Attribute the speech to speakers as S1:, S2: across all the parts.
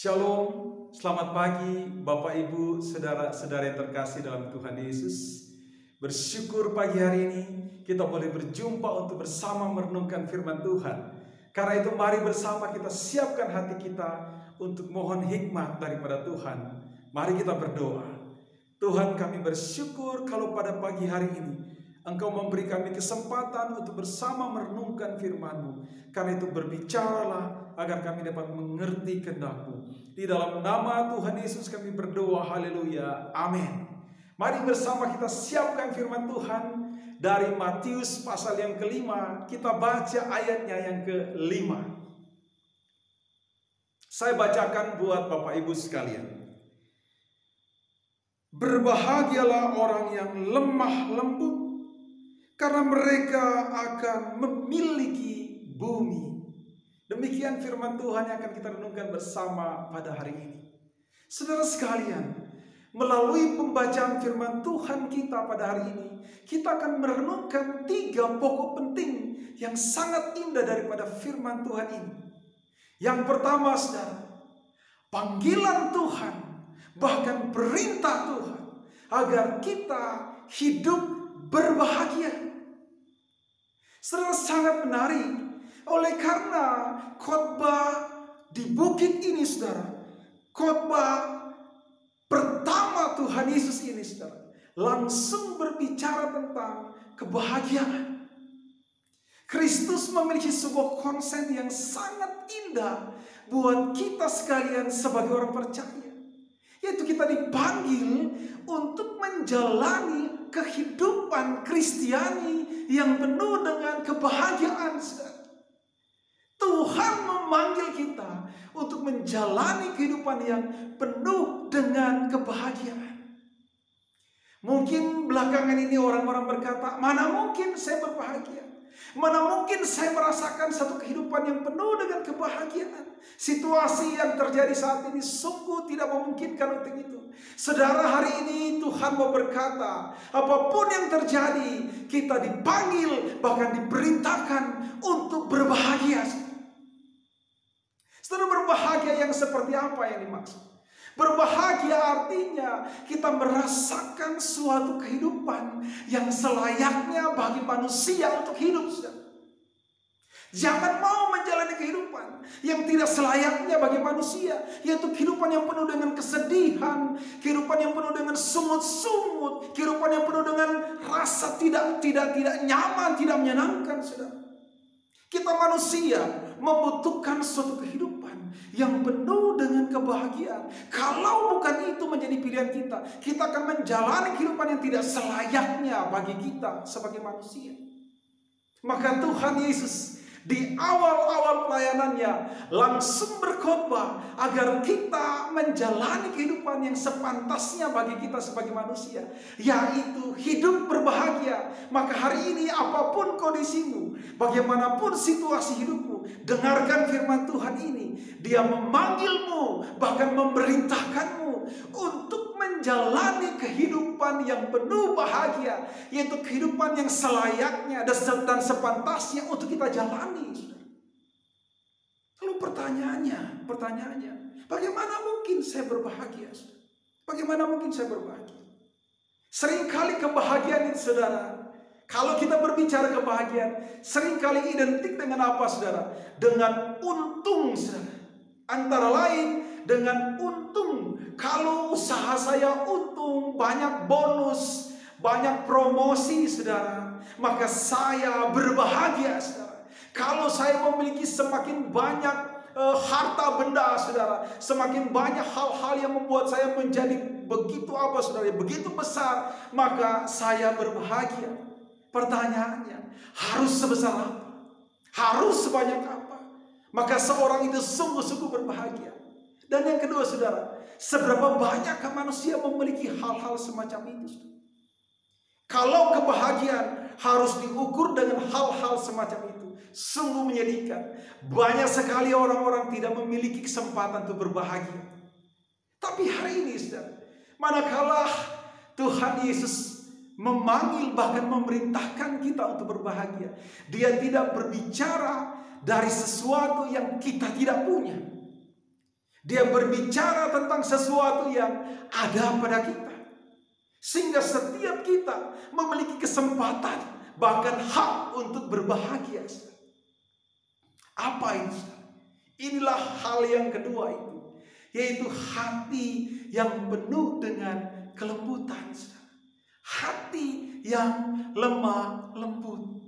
S1: Shalom, selamat pagi Bapak Ibu, saudara-saudara yang terkasih dalam Tuhan Yesus. Bersyukur pagi hari ini kita boleh berjumpa untuk bersama merenungkan firman Tuhan. Karena itu mari bersama kita siapkan hati kita untuk mohon hikmat daripada Tuhan. Mari kita berdoa. Tuhan, kami bersyukur kalau pada pagi hari ini Engkau memberi kami kesempatan untuk bersama merenungkan firman-Mu. Karena itu berbicaralah agar kami dapat mengerti kehendak-Mu. Di dalam nama Tuhan Yesus kami berdoa, haleluya, amin. Mari bersama kita siapkan firman Tuhan dari Matius pasal yang kelima. Kita baca ayatnya yang kelima. Saya bacakan buat Bapak Ibu sekalian. Berbahagialah orang yang lemah lembut, karena mereka akan memiliki bumi. Demikian firman Tuhan yang akan kita renungkan bersama pada hari ini. Saudara sekalian, melalui pembacaan firman Tuhan kita pada hari ini, kita akan merenungkan 3 pokok penting yang sangat indah daripada firman Tuhan ini. Yang pertama, saudara, panggilan Tuhan, bahkan perintah Tuhan agar kita hidup berbahagia. Saudara, sangat menarik oleh karena khotbah di bukit ini, saudara, khotbah pertama Tuhan Yesus ini, saudara, langsung berbicara tentang kebahagiaan. Kristus memiliki sebuah konsep yang sangat indah buat kita sekalian sebagai orang percaya, yaitu kita dipanggil untuk menjalani kehidupan Kristiani yang penuh dengan kebahagiaan. Tuhan memanggil kita untuk menjalani kehidupan yang penuh dengan kebahagiaan. Mungkin belakangan ini orang-orang berkata, mana mungkin saya berbahagia? Mana mungkin saya merasakan satu kehidupan yang penuh dengan kebahagiaan? Situasi yang terjadi saat ini sungguh tidak memungkinkan untuk itu. Saudara, hari ini Tuhan mau berkata, apapun yang terjadi, kita dipanggil, bahkan diperintahkan untuk berbahagia. Saudara, berbahagia yang seperti apa yang dimaksud? Berbahagia artinya kita merasakan suatu kehidupan yang selayaknya bagi manusia untuk hidup. Jangan mau menjalani kehidupan yang tidak selayaknya bagi manusia, yaitu kehidupan yang penuh dengan kesedihan, kehidupan yang penuh dengan sungut-sungut, kehidupan yang penuh dengan rasa tidak nyaman, tidak menyenangkan, saudara. Kita manusia membutuhkan suatu kehidupan yang penuh dengan kebahagiaan. Kalau bukan itu menjadi pilihan kita, kita akan menjalani kehidupan yang tidak selayaknya bagi kita sebagai manusia. Maka Tuhan Yesus di awal-awal pelayanannya langsung berkhotbah agar kita menjalani kehidupan yang sepantasnya bagi kita sebagai manusia, yaitu hidup berbahagia. Maka hari ini apapun kondisimu, bagaimanapun situasi hidupmu, dengarkan firman Tuhan ini. Dia memanggilmu, bahkan memerintahkanmu untuk menjalani kehidupan yang penuh bahagia, yaitu kehidupan yang selayaknya dan sepantasnya untuk kita jalani. Lalu pertanyaannya, bagaimana mungkin saya berbahagia? Bagaimana mungkin saya berbahagia? Seringkali kebahagiaan itu, saudara, kalau kita berbicara kebahagiaan, seringkali identik dengan apa, saudara? Dengan untung, saudara. Antara lain dengan untung. Kalau usaha saya untung, banyak bonus, banyak promosi, saudara, maka saya berbahagia, saudara. Kalau saya memiliki semakin banyak harta benda, saudara, semakin banyak hal-hal yang membuat saya menjadi begitu apa, saudara, begitu besar, maka saya berbahagia. Pertanyaannya, harus sebesar apa? Harus sebanyak apa? Maka seorang itu sungguh-sungguh berbahagia. Dan yang kedua, saudara, seberapa banyakkah manusia memiliki hal-hal semacam itu? Kalau kebahagiaan harus diukur dengan hal-hal semacam itu, sungguh menyedihkan. Banyak sekali orang-orang tidak memiliki kesempatan untuk berbahagia. Tapi hari ini, saudara, manakala Tuhan Yesus memanggil, bahkan memerintahkan kita untuk berbahagia, Dia tidak berbicara dari sesuatu yang kita tidak punya. Dia berbicara tentang sesuatu yang ada pada kita. Sehingga setiap kita memiliki kesempatan, bahkan hak untuk berbahagia. Apa itu? Inilah hal yang kedua itu, yaitu hati yang penuh dengan kelembutan. Hati yang lemah lembut.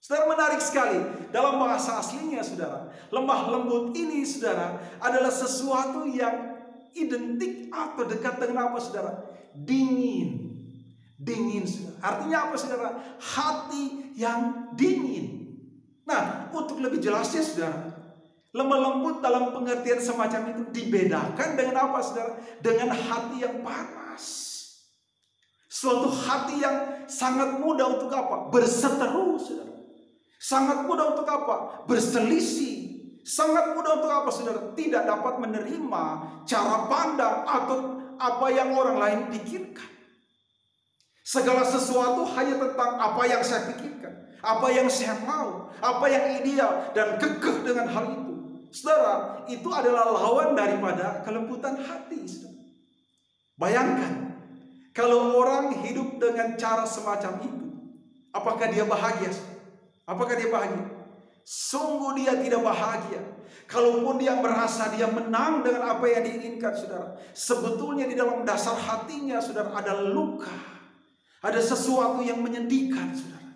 S1: Saudara, menarik sekali dalam bahasa aslinya, saudara. Lemah lembut ini, saudara, adalah sesuatu yang identik atau dekat dengan apa, saudara? Dingin. Dingin, saudara. Artinya apa, saudara? Hati yang dingin. Nah, untuk lebih jelasnya, saudara, lemah lembut dalam pengertian semacam itu dibedakan dengan apa, saudara? Dengan hati yang panas. Suatu hati yang sangat mudah untuk apa? Berseteru, saudara. Sangat mudah untuk apa? Berselisih. Sangat mudah untuk apa, saudara? Tidak dapat menerima cara pandang atau apa yang orang lain pikirkan. Segala sesuatu hanya tentang apa yang saya pikirkan, apa yang saya mau, apa yang ideal, dan kekeh dengan hal itu. Saudara, itu adalah lawan daripada kelembutan hati, saudara. Bayangkan, kalau orang hidup dengan cara semacam itu, apakah dia bahagia? Apakah dia bahagia? Sungguh dia tidak bahagia. Kalaupun dia merasa dia menang dengan apa yang diinginkan, saudara, sebetulnya di dalam dasar hatinya, saudara, ada luka. Ada sesuatu yang menyedihkan, saudara.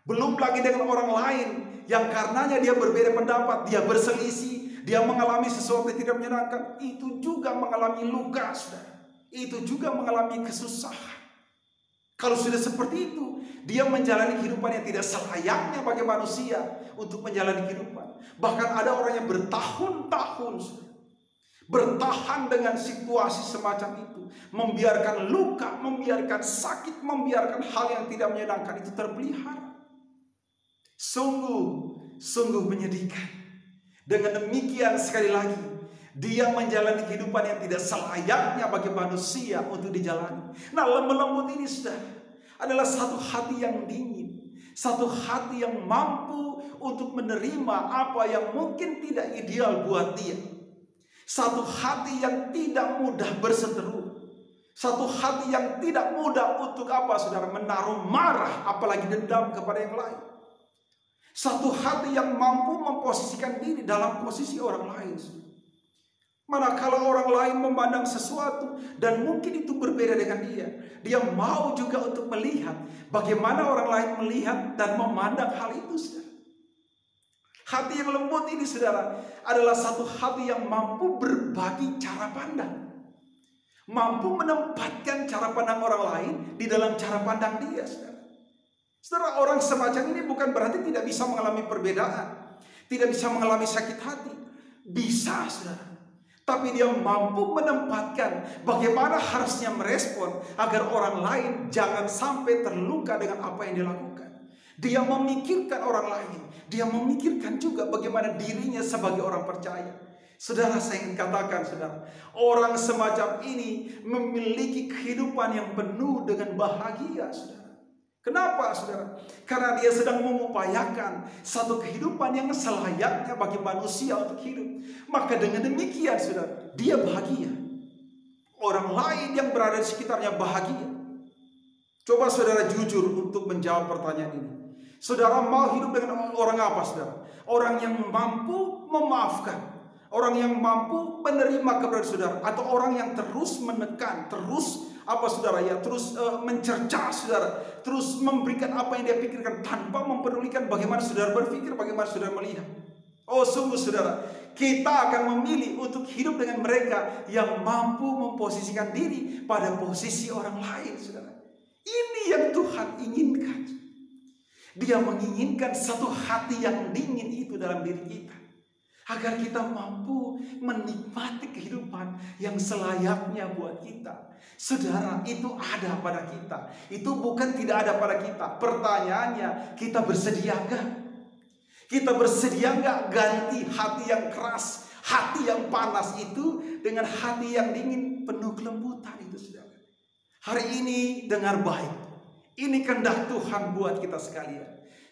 S1: Belum lagi dengan orang lain yang karenanya dia berbeda pendapat, dia berselisih, dia mengalami sesuatu yang tidak menyenangkan. Itu juga mengalami luka, saudara. Itu juga mengalami kesusahan. Kalau sudah seperti itu, dia menjalani kehidupan yang tidak selayaknya bagi manusia untuk menjalani kehidupan. Bahkan ada orang yang bertahun-tahun bertahan dengan situasi semacam itu, membiarkan luka, membiarkan sakit, membiarkan hal yang tidak menyenangkan itu terpelihara. Sungguh menyedihkan. Dengan demikian, sekali lagi, dia menjalani kehidupan yang tidak selayaknya bagi manusia untuk dijalani. Nah, lemah lembut ini, saudara, adalah satu hati yang dingin, satu hati yang mampu untuk menerima apa yang mungkin tidak ideal buat dia, satu hati yang tidak mudah berseteru, satu hati yang tidak mudah untuk apa, saudara, menaruh marah, apalagi dendam kepada yang lain, satu hati yang mampu memposisikan diri dalam posisi orang lain. Manakala orang lain memandang sesuatu dan mungkin itu berbeda dengan dia mau juga untuk melihat bagaimana orang lain melihat dan memandang hal itu, saudara. Hati yang lembut ini, saudara, adalah satu hati yang mampu berbagi cara pandang, mampu menempatkan cara pandang orang lain di dalam cara pandang dia, saudara. Saudara, orang semacam ini bukan berarti tidak bisa mengalami perbedaan, tidak bisa mengalami sakit hati. Bisa, saudara. Tapi dia mampu menempatkan bagaimana harusnya merespon agar orang lain jangan sampai terluka dengan apa yang dilakukan. Dia memikirkan orang lain. Dia memikirkan juga bagaimana dirinya sebagai orang percaya. Saudara, saya ingin katakan, saudara, orang semacam ini memiliki kehidupan yang penuh dengan bahagia, saudara. Kenapa, saudara? Karena dia sedang mengupayakan satu kehidupan yang selayaknya bagi manusia untuk hidup. Maka dengan demikian, saudara, dia bahagia. Orang lain yang berada di sekitarnya bahagia. Coba saudara jujur untuk menjawab pertanyaan ini. Saudara mau hidup dengan orang apa, saudara? Orang yang mampu memaafkan, orang yang mampu menerima keberadaan saudara, atau orang yang terus menekan, terus terus mencerca saudara, terus memberikan apa yang dia pikirkan tanpa mempedulikan bagaimana saudara berpikir, bagaimana saudara melihat. Oh, sungguh, saudara, kita akan memilih untuk hidup dengan mereka yang mampu memposisikan diri pada posisi orang lain, saudara. Ini yang Tuhan inginkan. Dia menginginkan satu hati yang dingin itu dalam diri kita, agar kita mampu menikmati kehidupan yang selayaknya buat kita. Saudara, itu ada pada kita. Itu bukan tidak ada pada kita. Pertanyaannya, kita bersedia enggak? Kita bersedia enggak ganti hati yang keras, hati yang panas itu dengan hati yang dingin, penuh kelembutan itu, saudara. Hari ini dengar baik. Ini kehendak Tuhan buat kita sekalian.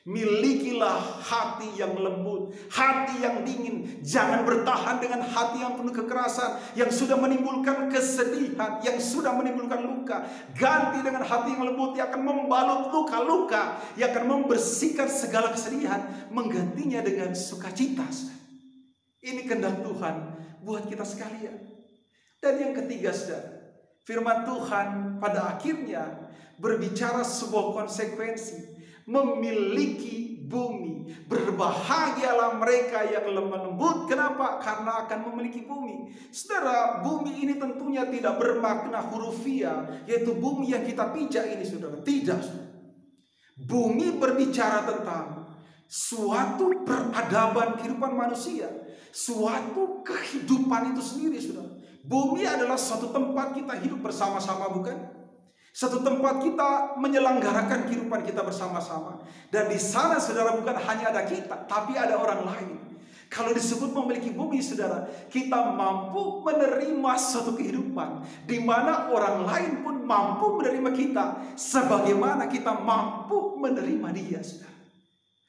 S1: Milikilah hati yang lembut, hati yang dingin. Jangan bertahan dengan hati yang penuh kekerasan, yang sudah menimbulkan kesedihan, yang sudah menimbulkan luka. Ganti dengan hati yang lembut yang akan membalut luka-luka, yang akan membersihkan segala kesedihan, menggantinya dengan sukacita. Ini kehendak Tuhan buat kita sekalian. Dan yang ketiga, saudara, firman Tuhan pada akhirnya berbicara sebuah konsekuensi. Memiliki bumi, berbahagialah mereka yang lemah lembut. Kenapa? Karena akan memiliki bumi. Saudara, bumi ini tentunya tidak bermakna hurufiah, yaitu bumi yang kita pijak ini, saudara. Tidak, saudara. Bumi berbicara tentang suatu peradaban kehidupan manusia, suatu kehidupan itu sendiri, saudara. Bumi adalah suatu tempat kita hidup bersama-sama, bukan? Satu tempat kita menyelenggarakan kehidupan kita bersama-sama. Dan di sana, saudara, bukan hanya ada kita, tapi ada orang lain. Kalau disebut memiliki bumi, saudara, kita mampu menerima suatu kehidupan di mana orang lain pun mampu menerima kita sebagaimana kita mampu menerima dia, saudara.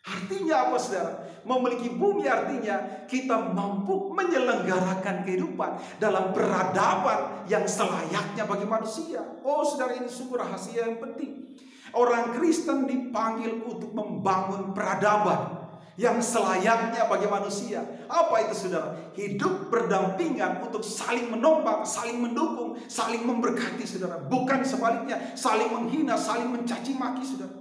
S1: Artinya apa, saudara? Memiliki bumi artinya kita mampu menyelenggarakan kehidupan dalam peradaban yang selayaknya bagi manusia. Oh, saudara, ini sungguh rahasia yang penting. Orang Kristen dipanggil untuk membangun peradaban yang selayaknya bagi manusia. Apa itu, saudara? Hidup berdampingan untuk saling menopang, saling mendukung, saling memberkati, saudara. Bukan sebaliknya, saling menghina, saling mencaci maki, saudara.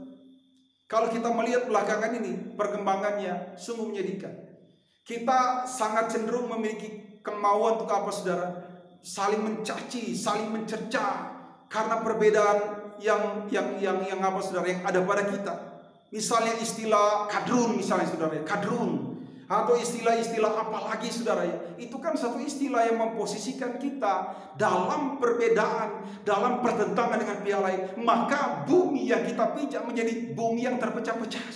S1: Kalau kita melihat belakangan ini, perkembangannya sungguh menyedihkan. Kita sangat cenderung memiliki kemauan untuk apa, saudara? Saling mencaci, saling mencerca karena perbedaan yang apa, saudara, yang ada pada kita. Misalnya istilah kadrun, misalnya, saudara, kadrun, atau istilah-istilah apa lagi, saudara, ya. Itu kan satu istilah yang memposisikan kita dalam perbedaan, dalam pertentangan dengan pihak lain. Maka bumi yang kita pijak menjadi bumi yang terpecah-pecah.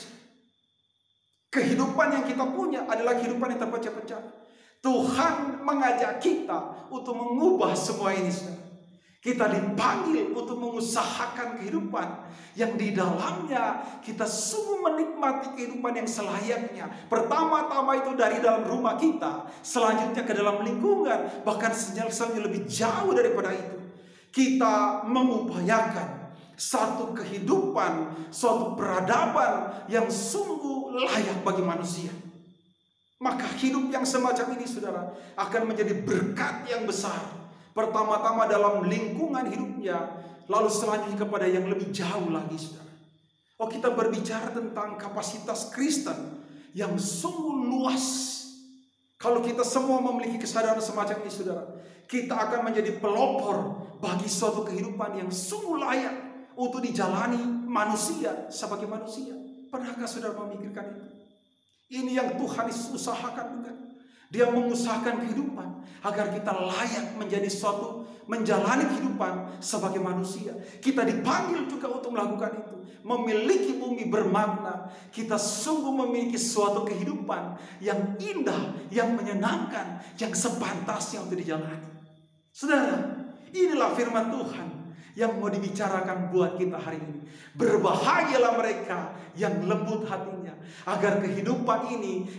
S1: Kehidupan yang kita punya adalah kehidupan yang terpecah-pecah. Tuhan mengajak kita untuk mengubah semua ini, saudara. Kita dipanggil untuk mengusahakan kehidupan yang di dalamnya kita sungguh menikmati kehidupan yang selayaknya. Pertama-tama itu dari dalam rumah kita, selanjutnya ke dalam lingkungan, bahkan selanjutnya lebih jauh daripada itu. Kita mengupayakan satu kehidupan, suatu peradaban yang sungguh layak bagi manusia. Maka hidup yang semacam ini, saudara, akan menjadi berkat yang besar. Pertama-tama dalam lingkungan hidupnya, lalu selanjutnya kepada yang lebih jauh lagi, saudara. Oh, kita berbicara tentang kapasitas Kristen yang sungguh luas. Kalau kita semua memiliki kesadaran semacam ini, saudara, kita akan menjadi pelopor bagi suatu kehidupan yang sungguh layak untuk dijalani manusia sebagai manusia. Pernahkah saudara memikirkan itu? Ini yang Tuhan usahakan, bukan? Dia mengusahakan kehidupan agar kita layak menjadi menjalani kehidupan sebagai manusia. Kita dipanggil juga untuk melakukan itu. Memiliki bumi bermakna kita sungguh memiliki suatu kehidupan yang indah, yang menyenangkan, yang sepantasnya untuk dijalani. Saudara, inilah firman Tuhan yang mau dibicarakan buat kita hari ini. Berbahagialah mereka yang lembut hatinya, agar kehidupan ini